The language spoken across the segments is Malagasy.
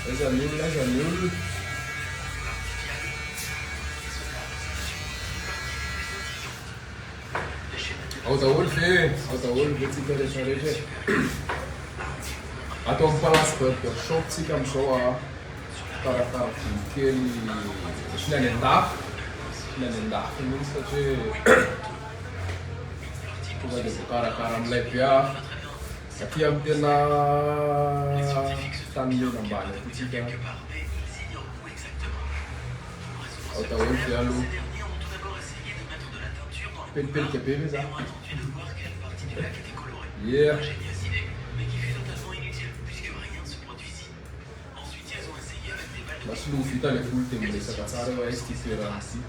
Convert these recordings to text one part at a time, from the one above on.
Aiza ny olona. Ao daholo ve tsika rehetrarehetra. Atao amin'ny palace burger shop tsika amin'izao karakara volikely sy ny any an-dafy mihitsy satria tonga dia voakarakara amin'ilay be aty amin'ny tena tany mena ambany aty tsika. Ao daholo ve aloha. Pelipelika be ve za? Yeah. Masolo vita le folo dia miresaka tsara hoe aiza ty toerana ty.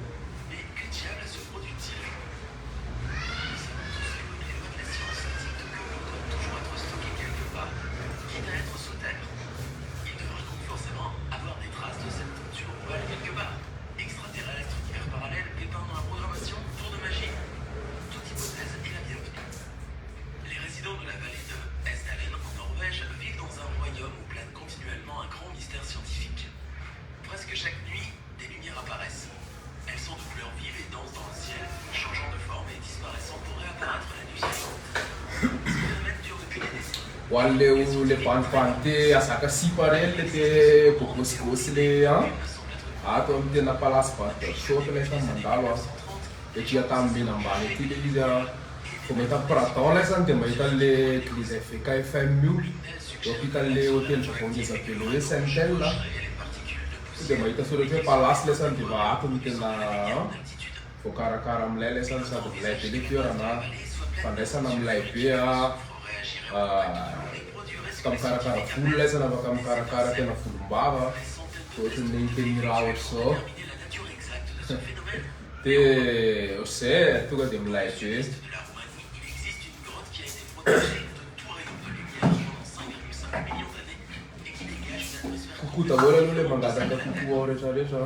Hoan'le banibany azaka sipa reny le te bogosigosy le ato amin'ny tena palace burger shop le sa mandalo le dia tamin'ny mena ambany aty le izy vao mahita Pradon lay zany dia mahita le église KFM io eo ampitan'le hôtel japonais be hoe Saint-Tel dia mahita soratra hoe palace lay zany dia ato amin'ny tena voakarakara amin'ilay lay zany sady milay be le toerana fandraisana milay be afaka mikarakara volo lay zany afaka mikarakara tena volombava ohatran'ny teniraha ohatr'izao dia zay tonga dia milay be. Kokoa daholo aloha le mangataka kokoa ao rehetrarehetra.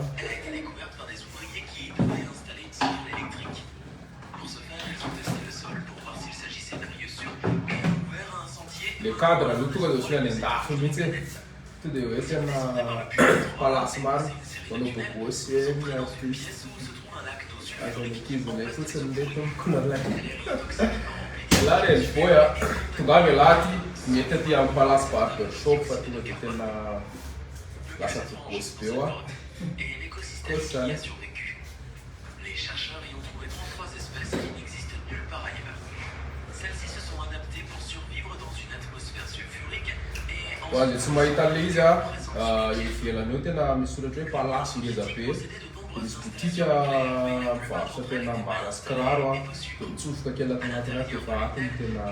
Le cadre aloha tonga dia ohatran'ny any an-dafy mihitsy to dia hoe tena palace maro manao bogosy ny artiste azany akiziny fotsiny le tompokona lay la renivoy tonga avy alaty mety aty amin'ny palace burger shop fa tonga dia tena lasa bogosy be eo kosy zany. Hoazy tsy mahita an'le izy ivelany eo tena misy soratra hoe palace ngeza be misy botika mivarotra tena mbala sy kiraro dia mitsofoka kely ato anatiny ato efa ato ny tena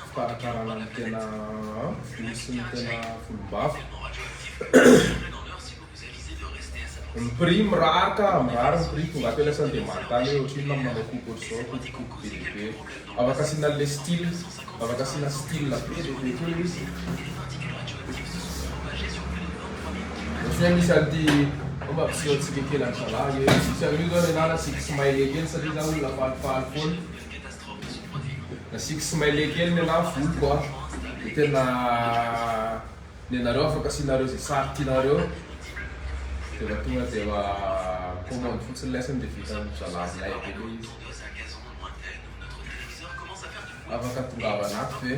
fikarakarana ny tena volo sy ny tena volombava. Ny prix miraraka ny prix tonga ato lasany dia manontany hoe ohatrinona manao koko ohatr'izao kokokoko be dia be afaka asiana le style afaka asiana style be dia be kely izy. Ohatrany misy an'ity fomba mpiseho antsika kely an-tralahy misy an'io zao nenana six smile kely satria za olona falifaly foana na six smile kely nenahy voloko dia tena nenareo afaka asianareo zay sary tianareo dia efa tonga dia efa commande fotsiny laisany dia vita zalavilay be le izy. Afaka tongava anaty ve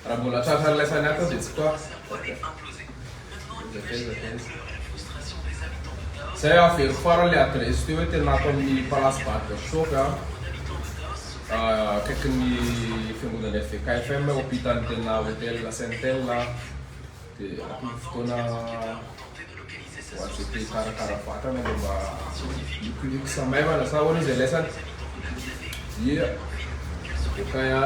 raha mbola tratra laisany ato dia tsy toa zay avery farany le adresse teo hoe tena ato amin'ny palace burger shop akaikin'ny fiangonana KFM hôpital tena hôtel Saint-Tel dia aty fotoana hoazy te karakara vatana dia mba likoliko sa maivana sa hoana izay laisany ia dia kaya